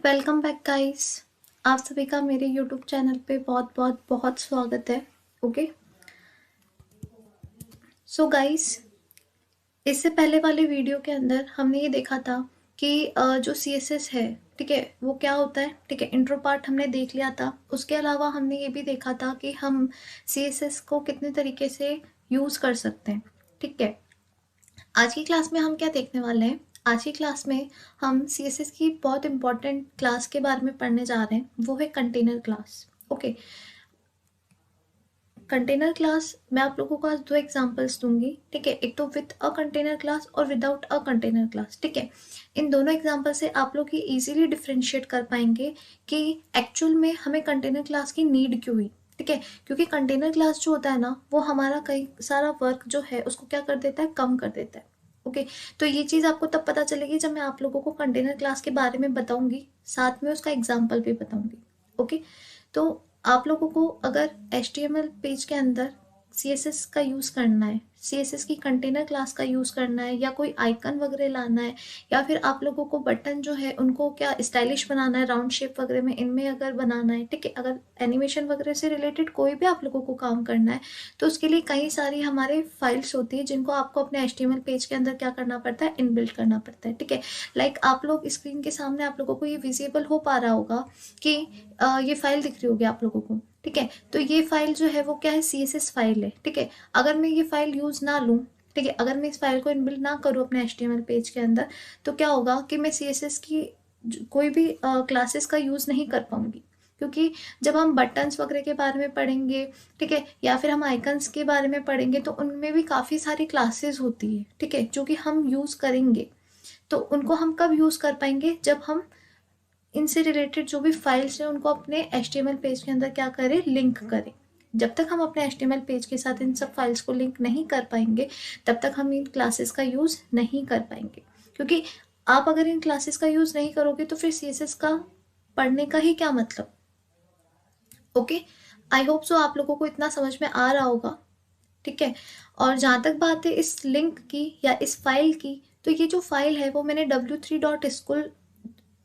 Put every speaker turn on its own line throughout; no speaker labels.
Welcome back guys. आप सभी का मेरे यूट्यूब चैनल पे बहुत बहुत बहुत स्वागत है। ओके, सो गाइस, इससे पहले वाले वीडियो के अंदर हमने ये देखा था कि जो CSS है, ठीक है, वो क्या होता है। ठीक है, इंट्रो पार्ट हमने देख लिया था। उसके अलावा हमने ये भी देखा था कि हम CSS को कितने तरीके से यूज़ कर सकते हैं। ठीक है, आज की क्लास में हम क्या देखने वाले हैं। आज की क्लास में हम CSS की बहुत इंपॉर्टेंट क्लास के बारे में पढ़ने जा रहे हैं, वो है container class. Okay, container class मैं आप लोगों को आज दो एग्जांपल्स दूंगी। ठीक है, एक तो विथ अ कंटेनर क्लास और विदाउट अ कंटेनर क्लास। ठीक है, इन दोनों एग्जांपल से आप लोग ये इजीली डिफरेंशिएट कर पाएंगे कि एक्चुअल में हमें कंटेनर क्लास की नीड क्यों हुई। ठीक है, क्योंकि कंटेनर क्लास जो होता है ना, वो हमारा कई सारा वर्क जो है उसको क्या कर देता है, कम कर देता है। ओके, तो ये चीज़ आपको तब पता चलेगी जब मैं आप लोगों को कंटेनर क्लास के बारे में बताऊंगी, साथ में उसका एग्जाम्पल भी बताऊंगी। ओके, तो आप लोगों को अगर HTML पेज के अंदर CSS का यूज़ करना है, CSS की कंटेनर क्लास का यूज़ करना है, या कोई आइकन वगैरह लाना है, या फिर आप लोगों को बटन जो है उनको क्या स्टाइलिश बनाना है, राउंड शेप वगैरह में इनमें अगर बनाना है, ठीक है, अगर एनिमेशन वगैरह से रिलेटेड कोई भी आप लोगों को काम करना है, तो उसके लिए कई सारी हमारे फाइल्स होती है जिनको आपको अपने HTML पेज के अंदर क्या करना पड़ता है, इनबिल्ट करना पड़ता है। ठीक है, लाइक आप लोग स्क्रीन के सामने आप लोगों को ये विजिबल हो पा रहा होगा कि ये फाइल दिख रही होगी आप लोगों को। ठीक है, तो ये फाइल जो है वो क्या है, CSS फाइल है। ठीक है, अगर मैं ये फाइल यूज ना लूँ, ठीक है, अगर मैं इस फाइल को इनबिल्ट ना करूँ अपने HTML पेज के अंदर, तो क्या होगा कि मैं CSS की कोई भी क्लासेस का यूज नहीं कर पाऊंगी। क्योंकि जब हम बटन्स वगैरह के बारे में पढ़ेंगे, ठीक है, या फिर हम आइकन्स के बारे में पढ़ेंगे, तो उनमें भी काफ़ी सारी क्लासेस होती है। ठीक है, जो कि हम यूज़ करेंगे, तो उनको हम कब यूज़ कर पाएंगे, जब हम इनसे रिलेटेड जो भी फाइल्स हैं उनको अपने HTML पेज के अंदर क्या करें, लिंक करें। जब तक हम अपने HTML पेज के साथ इन सब फाइल्स को लिंक नहीं कर पाएंगे, तब तक हम इन क्लासेस का यूज़ नहीं कर पाएंगे। क्योंकि आप अगर इन क्लासेस का यूज़ नहीं करोगे तो फिर CSS का पढ़ने का ही क्या मतलब। ओके, आई होप सो आप लोगों को इतना समझ में आ रहा होगा। ठीक है, और जहाँ तक बात है इस लिंक की या इस फाइल की, तो ये जो फाइल है वो मैंने w3.school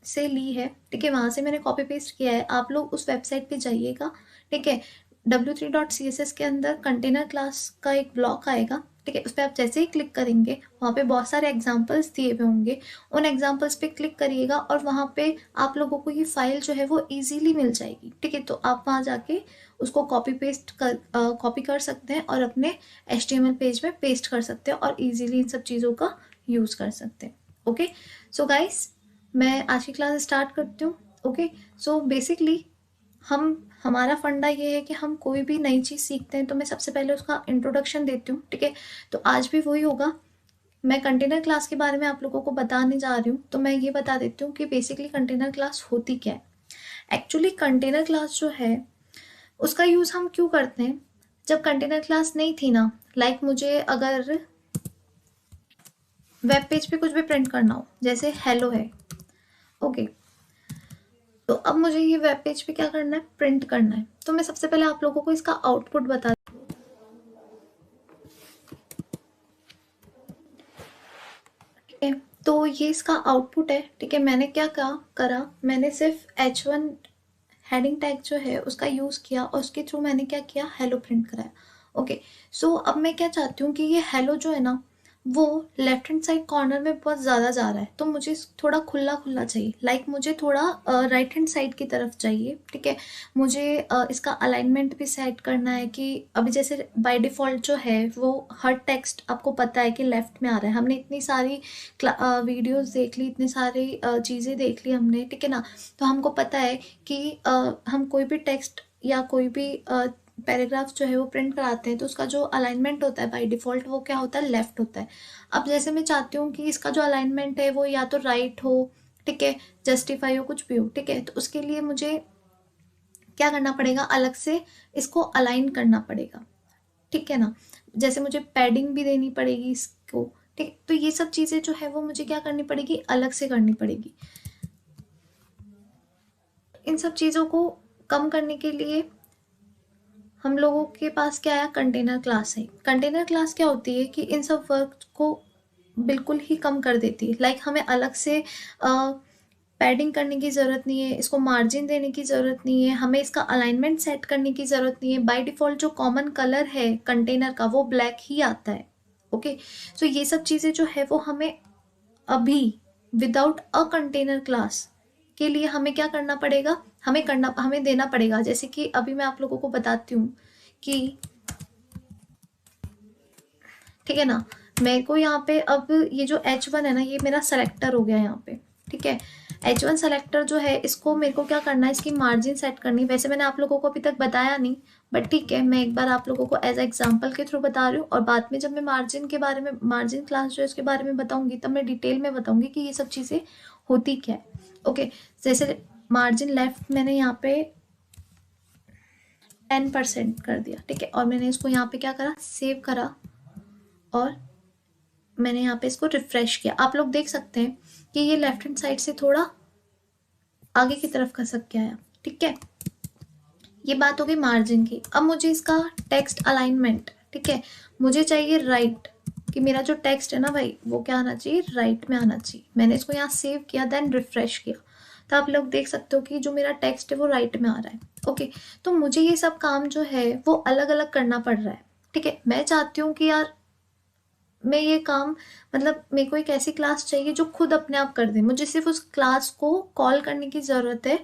से ली है। ठीक है, वहां से मैंने कॉपी पेस्ट किया है। आप लोग उस वेबसाइट पे जाइएगा। ठीक है, w3.css के अंदर कंटेनर क्लास का एक ब्लॉक आएगा। ठीक है, उस पर आप जैसे ही क्लिक करेंगे, वहाँ पे बहुत सारे एग्जाम्पल्स दिए हुए होंगे। उन एग्जाम्पल्स पे क्लिक करिएगा और वहाँ पे आप लोगों को ये फाइल जो है वो इजीली मिल जाएगी। ठीक है, तो आप वहाँ जाके उसको कॉपी कर सकते हैं और अपने HTML पेज में पेस्ट कर सकते हैं और इजीली इन सब चीज़ों का यूज़ कर सकते हैं। ओके, सो गाइस, मैं आज की क्लास स्टार्ट करती हूँ। ओके, सो बेसिकली हमारा फंडा ये है कि हम कोई भी नई चीज़ सीखते हैं तो मैं सबसे पहले उसका इंट्रोडक्शन देती हूँ। ठीक है, तो आज भी वही होगा। मैं कंटेनर क्लास के बारे में आप लोगों को बताने जा रही हूँ, तो मैं ये बता देती हूँ कि बेसिकली कंटेनर क्लास होती क्या है। एक्चुअली कंटेनर क्लास जो है उसका यूज़ हम क्यों करते हैं। जब कंटेनर क्लास नहीं थी ना, लाइक मुझे अगर वेब पेज पे कुछ भी प्रिंट करना हो, जैसे हेलो है। ओके, तो अब मुझे ये वेब पेज पे क्या करना है, प्रिंट करना है। तो मैं सबसे पहले आप लोगों को इसका आउटपुट बता, ठीक है, तो ये इसका आउटपुट है। ठीक है, मैंने क्या करा, मैंने सिर्फ H1 हेडिंग टैग जो है उसका यूज़ किया और उसके थ्रू मैंने क्या किया, हेलो प्रिंट कराया। ओके, सो अब मैं क्या चाहती हूँ कि ये हेलो जो है ना, वो लेफ्ट हैंड साइड कॉर्नर में बहुत ज़्यादा जा रहा है, तो मुझे थोड़ा खुला खुला चाहिए। लाइक मुझे थोड़ा राइट हैंड साइड की तरफ चाहिए। ठीक है, मुझे इसका अलाइनमेंट भी सेट करना है कि अभी जैसे बाय डिफ़ॉल्ट जो है वो हर टेक्स्ट आपको पता है कि लेफ्ट में आ रहा है। हमने इतनी सारी वीडियोस देख ली, इतनी सारी चीज़ें देख ली हमने, ठीक है ना, तो हमको पता है कि हम कोई भी टेक्स्ट या कोई भी पैराग्राफ जो है वो प्रिंट कराते हैं तो उसका जो अलाइनमेंट होता है बाय डिफ़ॉल्ट वो क्या होता है, लेफ्ट होता है। अब जैसे मैं चाहती हूँ कि इसका जो अलाइनमेंट है वो या तो राइट हो, ठीक है, जस्टिफाई हो, कुछ भी हो। ठीक है, तो उसके लिए मुझे क्या करना पड़ेगा, अलग से इसको अलाइन करना पड़ेगा। ठीक है ना, जैसे मुझे पैडिंग भी देनी पड़ेगी इसको। ठीक, तो ये सब चीज़ें जो है वो मुझे क्या करनी पड़ेगी, अलग से करनी पड़ेगी। इन सब चीज़ों को कम करने के लिए हम लोगों के पास क्या आया, कंटेनर क्लास है। कंटेनर क्लास क्या होती है कि इन सब वर्क को बिल्कुल ही कम कर देती है। लाइक हमें अलग से पैडिंग करने की ज़रूरत नहीं है, इसको मार्जिन देने की ज़रूरत नहीं है, हमें इसका अलाइनमेंट सेट करने की ज़रूरत नहीं है। बाय डिफ़ॉल्ट जो कॉमन कलर है कंटेनर का वो ब्लैक ही आता है। ओके, सो ये सब चीज़ें जो है वो हमें अभी विदाउट अ कंटेनर क्लास के लिए हमें क्या करना पड़ेगा, हमें देना पड़ेगा। जैसे कि अभी मैं आप लोगों को बताती हूँ कि ठीक है ना, मेरे को यहाँ पे अब ये जो H1 है ना, ये मेरा सेलेक्टर हो गया यहाँ पे। ठीक है, H1 सेलेक्टर जो है इसको मेरे को क्या करना है, इसकी मार्जिन सेट करनी। वैसे मैंने आप लोगों को अभी तक बताया नहीं, बट ठीक है, मैं एक बार आप लोगों को एज एग्जाम्पल के थ्रू बता रही हूँ, और बाद में जब मैं मार्जिन के बारे में, मार्जिन क्लास जो है इसके बारे में बताऊंगी, तब मैं डिटेल में बताऊंगी कि ये सब चीज़ें होती क्या है। ओके, जैसे मार्जिन लेफ्ट मैंने यहाँ पे 10% कर दिया। ठीक है, और मैंने इसको यहाँ पे क्या करा, सेव करा, और मैंने यहाँ पे इसको रिफ्रेश किया। आप लोग देख सकते हैं कि ये लेफ्ट हैंड साइड से थोड़ा आगे की तरफ खसक के आया। ठीक है, ये बात हो गई मार्जिन की। अब मुझे इसका टेक्स्ट अलाइनमेंट, ठीक है, मुझे चाहिए राइट, कि मेरा जो टेक्स्ट है ना भाई वो क्या आना चाहिए, राइट में आना चाहिए। मैंने इसको यहाँ सेव किया, देन रिफ्रेश किया, तो आप लोग देख सकते हो कि जो मेरा टेक्स्ट है वो राइट में आ रहा है। ओके, तो मुझे ये सब काम जो है वो अलग अलग करना पड़ रहा है। ठीक है, मैं चाहती हूँ कि यार मैं ये काम, मतलब मेरे को एक ऐसी क्लास चाहिए जो खुद अपने आप कर दे, मुझे सिर्फ उस क्लास को कॉल करने की ज़रूरत है,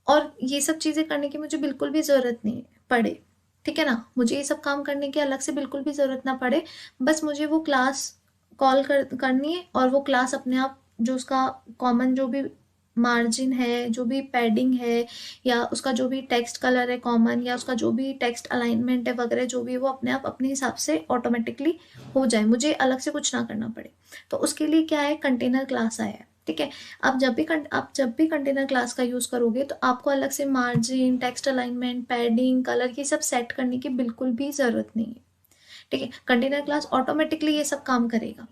और ये सब चीज़ें करने की मुझे बिल्कुल भी ज़रूरत नहीं पड़े। ठीक है ना, मुझे ये सब काम करने की अलग से बिल्कुल भी ज़रूरत ना पड़े, बस मुझे वो क्लास कॉल करनी है, और वो क्लास अपने आप जो उसका कॉमन जो भी मार्जिन है, जो भी पैडिंग है, या उसका जो भी टेक्स्ट कलर है कॉमन, या उसका जो भी टेक्स्ट अलाइनमेंट है वगैरह, जो भी वो अपने आप अपने हिसाब से ऑटोमेटिकली हो जाए, मुझे अलग से कुछ ना करना पड़े। तो उसके लिए क्या है, कंटेनर क्लास आया है। ठीक है, आप जब भी कंटेनर क्लास का यूज़ करोगे तो आपको अलग से margin, text alignment, padding, colour ये सब सेट करने की बिल्कुल भी ज़रूरत नहीं है। ठीक है, कंटेनर क्लास ऑटोमेटिकली ये सब काम करेगा।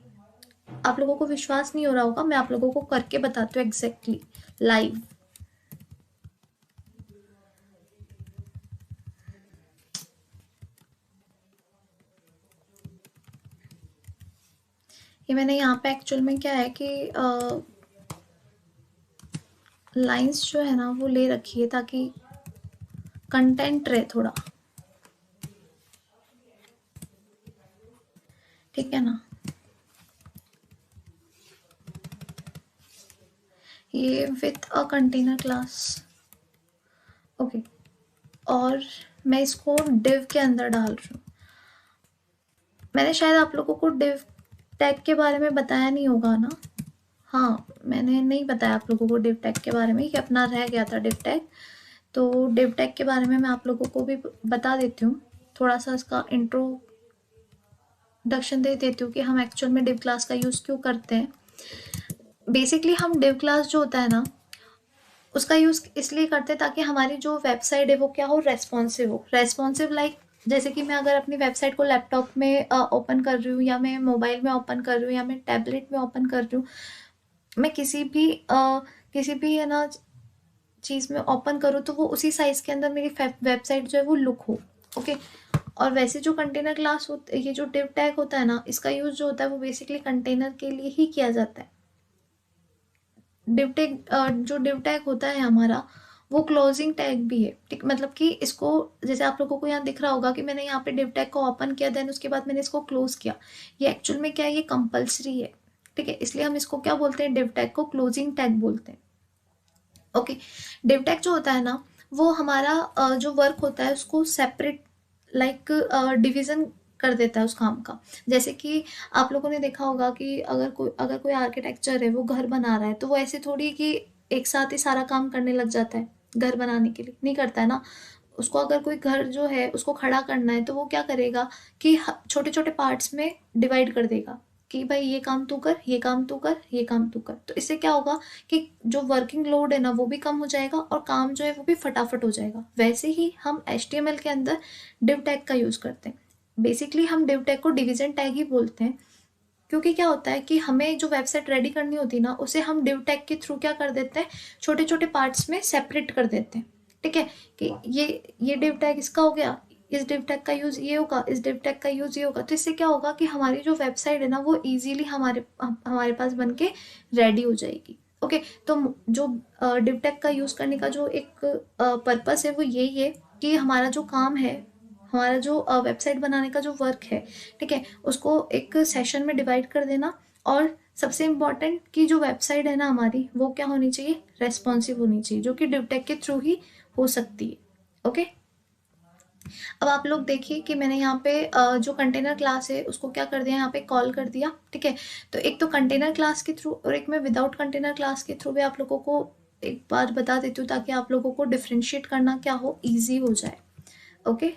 आप लोगों को विश्वास नहीं हो रहा होगा, मैं आप लोगों को करके बताती हूँ एग्जैक्टली लाइव। ये मैंने यहाँ पे एक्चुअल में क्या है कि लाइंस जो है ना वो ले रखी है ताकि कंटेंट रहे थोड़ा। ठीक है ना, ये with a container class. Okay, और मैं इसको डिव के अंदर डाल रही हूँ। मैंने शायद आप लोगों को डिव टैग के बारे में बताया नहीं होगा ना। हाँ, मैंने नहीं बताया आप लोगों को डिव टैग के बारे में, कि अपना रह गया था डिव टैग। तो डिव टैग के बारे में मैं आप लोगों को भी बता देती हूँ, थोड़ा सा इसका इंट्रोडक्शन दे देती हूँ कि हम एक्चुअल में डिव क्लास का यूज़ क्यों करते हैं। बेसिकली हम डिव क्लास जो होता है ना उसका यूज़ इसलिए करते हैं ताकि हमारी जो वेबसाइट है वो क्या हो, रेस्पॉन्सिव हो। रेस्पॉन्सिव लाइक जैसे कि मैं अगर अपनी वेबसाइट को लैपटॉप में ओपन कर रही हूँ, या मैं मोबाइल में ओपन कर रही हूँ, या मैं टैबलेट में ओपन कर रही हूँ, मैं किसी भी है ना चीज़ में ओपन करूँ तो वो उसी साइज़ के अंदर मेरी वेबसाइट जो है वो लुक हो। ओके, और वैसे जो कंटेनर क्लास होता है, ये जो डिव टैग होता है ना, इसका यूज़ जो होता है वो बेसिकली कंटेनर के लिए ही किया जाता है। डिव टैग जो डिव टैग होता है हमारा, वो क्लोजिंग टैग भी है। ठीक, मतलब कि इसको, जैसे आप लोगों को यहाँ दिख रहा होगा कि मैंने यहाँ पे डिव टैग को ओपन किया, देन उसके बाद मैंने इसको क्लोज किया, ये एक्चुअल में क्या है, ये कंपल्सरी है। ठीक है, इसलिए हम इसको क्या बोलते हैं, डिव टैग को क्लोजिंग टैग बोलते हैं। ओके, डिव टैग जो होता है ना वो हमारा जो वर्क होता है उसको सेपरेट, लाइक डिवीजन कर देता है उस काम का। जैसे कि आप लोगों ने देखा होगा कि अगर कोई आर्किटेक्चर है वो घर बना रहा है, तो वो ऐसे थोड़ी कि एक साथ ही सारा काम करने लग जाता है घर बनाने के लिए, नहीं करता है ना। उसको अगर कोई घर जो है उसको खड़ा करना है तो वो क्या करेगा कि छोटे छोटे पार्ट्स में डिवाइड कर देगा, कि भाई ये काम तू कर, ये काम तू कर, ये काम तू कर। तो इससे क्या होगा कि जो वर्किंग लोड है ना वो भी कम हो जाएगा, और काम जो है वो भी फटाफट हो जाएगा। वैसे ही हम HTML के अंदर डिव टैग का यूज़ करते हैं। बेसिकली हम डिव टैग को डिवीजन टैग ही बोलते हैं, क्योंकि क्या होता है कि हमें जो वेबसाइट रेडी करनी होती है ना उसे हम डिव टैग के थ्रू क्या कर देते हैं, छोटे छोटे पार्ट्स में सेपरेट कर देते हैं। ठीक है, कि ये डिव टैग इसका हो गया, इस डिव टैग का यूज़ ये होगा, इस डिव टैग का यूज़ ये होगा। तो इससे क्या होगा कि हमारी जो वेबसाइट है ना वो इजीली हमारे हमारे पास बन के रेडी हो जाएगी। ओके, तो जो डिव टैग का यूज़ करने का जो एक पर्पस है वो यही है कि हमारा जो काम है, हमारा जो वेबसाइट बनाने का जो वर्क है, ठीक है, उसको एक सेशन में डिवाइड कर देना। और सबसे इम्पॉर्टेंट कि जो वेबसाइट है ना हमारी, वो क्या होनी चाहिए, रेस्पॉन्सिव होनी चाहिए, जो कि डिव टैग के थ्रू ही हो सकती है। ओके, अब आप लोग देखिए कि मैंने यहाँ पे जो कंटेनर क्लास है उसको क्या कर दिया, यहाँ पे कॉल कर दिया, ठीक है। तो एक तो कंटेनर क्लास के थ्रू और एक मैं विदाउट कंटेनर क्लास के थ्रू भी आप लोगों को एक बार बता देती हूँ, ताकि आप लोगों को डिफ्रेंशिएट करना क्या हो, ईजी हो जाए। ओके,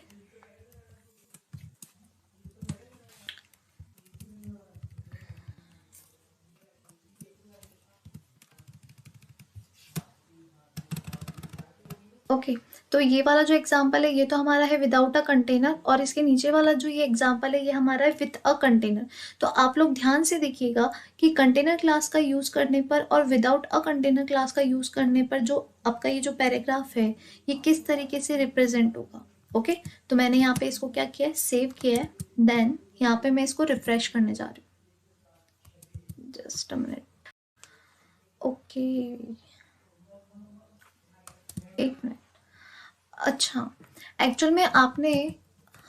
ओके, तो ये वाला जो एग्जांपल है ये तो हमारा है विदाउट अ कंटेनर, और इसके नीचे वाला जो ये एग्जांपल है ये हमारा है विथ अ कंटेनर। तो आप लोग ध्यान से देखिएगा कि कंटेनर क्लास का यूज़ करने पर और विदाउट अ कंटेनर क्लास का यूज़ करने पर जो आपका ये जो पैराग्राफ है ये किस तरीके से रिप्रेजेंट होगा। ओके, तो मैंने यहाँ पे इसको क्या किया है, सेव किया है। देन यहाँ पे मैं इसको रिफ्रेश करने जा रही हूँ, जस्ट अ मिनट। ओके, एक मिनट। अच्छा, एक्चुअल में आपने,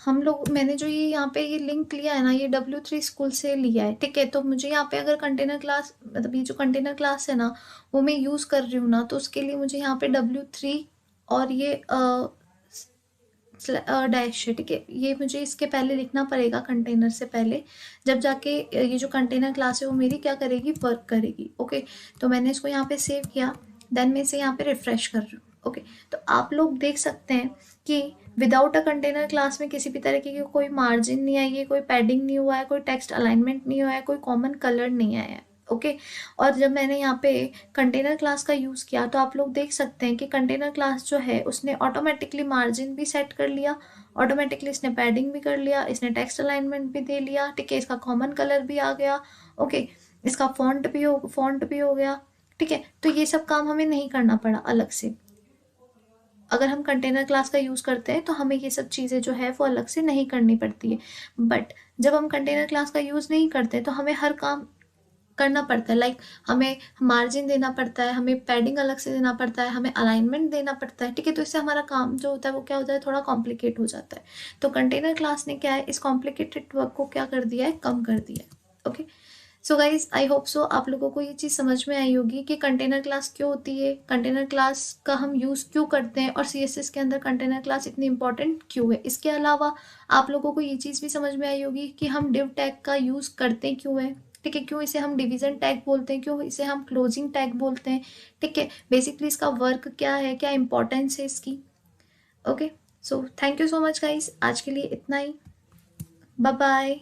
हम लोग, मैंने जो ये यहाँ पे ये लिंक लिया है ना, ये W3 स्कूल से लिया है, ठीक है। तो मुझे यहाँ पे अगर कंटेनर क्लास, मतलब ये जो कंटेनर क्लास है ना वो मैं यूज़ कर रही हूँ ना, तो उसके लिए मुझे यहाँ पे W3 और ये डैश है, ठीक है, ये मुझे इसके पहले लिखना पड़ेगा कंटेनर से पहले, जब जाके ये जो कंटेनर क्लास है वो मेरी क्या करेगी, वर्क करेगी। ओके, तो मैंने इसको यहाँ पे सेव किया। देन मैं इसे यहाँ पे रिफ्रेश कर रही हूँ। ओके, तो आप लोग देख सकते हैं कि विदाउट अ कंटेनर क्लास में किसी भी तरीके की कोई मार्जिन नहीं आई है, कोई पैडिंग नहीं हुआ है, कोई टेक्स्ट अलाइनमेंट नहीं हुआ है, कोई कॉमन कलर नहीं आया है। ओके, और जब मैंने यहाँ पे कंटेनर क्लास का यूज़ किया तो आप लोग देख सकते हैं कि कंटेनर क्लास जो है उसने ऑटोमेटिकली मार्जिन भी सेट कर लिया, ऑटोमेटिकली इसने पैडिंग भी कर लिया, इसने टेक्स्ट अलाइनमेंट भी दे लिया, ठीक है, इसका कॉमन कलर भी आ गया। ओके, इसका फॉन्ट भी हो गया, ठीक है। तो ये सब काम हमें नहीं करना पड़ा अलग से। अगर हम कंटेनर क्लास का यूज़ करते हैं तो हमें ये सब चीज़ें जो है वो अलग से नहीं करनी पड़ती है। बट जब हम कंटेनर क्लास का यूज़ नहीं करते तो हमें हर काम करना पड़ता है। लाइक हमें मार्जिन देना पड़ता है, हमें पैडिंग अलग से देना पड़ता है, हमें अलाइनमेंट देना पड़ता है, ठीक है। तो इससे हमारा काम जो होता है वो क्या होता है, थोड़ा कॉम्प्लिकेट हो जाता है। तो कंटेनर क्लास ने क्या है, इस कॉम्प्लिकेटेड वर्क को क्या कर दिया है, कम कर दिया है। Okay, so guys I hope so आप लोगों को ये चीज़ समझ में आई होगी कि कंटेनर क्लास क्यों होती है, कंटेनर क्लास का हम यूज़ क्यों करते हैं, और CSS के अंदर कंटेनर क्लास इतनी इंपॉर्टेंट क्यों है। इसके अलावा आप लोगों को ये चीज़ भी समझ में आई होगी कि हम डिव टैग का यूज़ करते क्यों है, ठीक है, क्यों इसे हम डिवीजन टैग बोलते हैं, क्यों इसे हम क्लोजिंग टैग बोलते हैं, ठीक है, बेसिकली इसका वर्क क्या है, क्या इंपॉर्टेंस है इसकी। Okay, so thank you so much guys, आज के लिए इतना ही। Bye bye.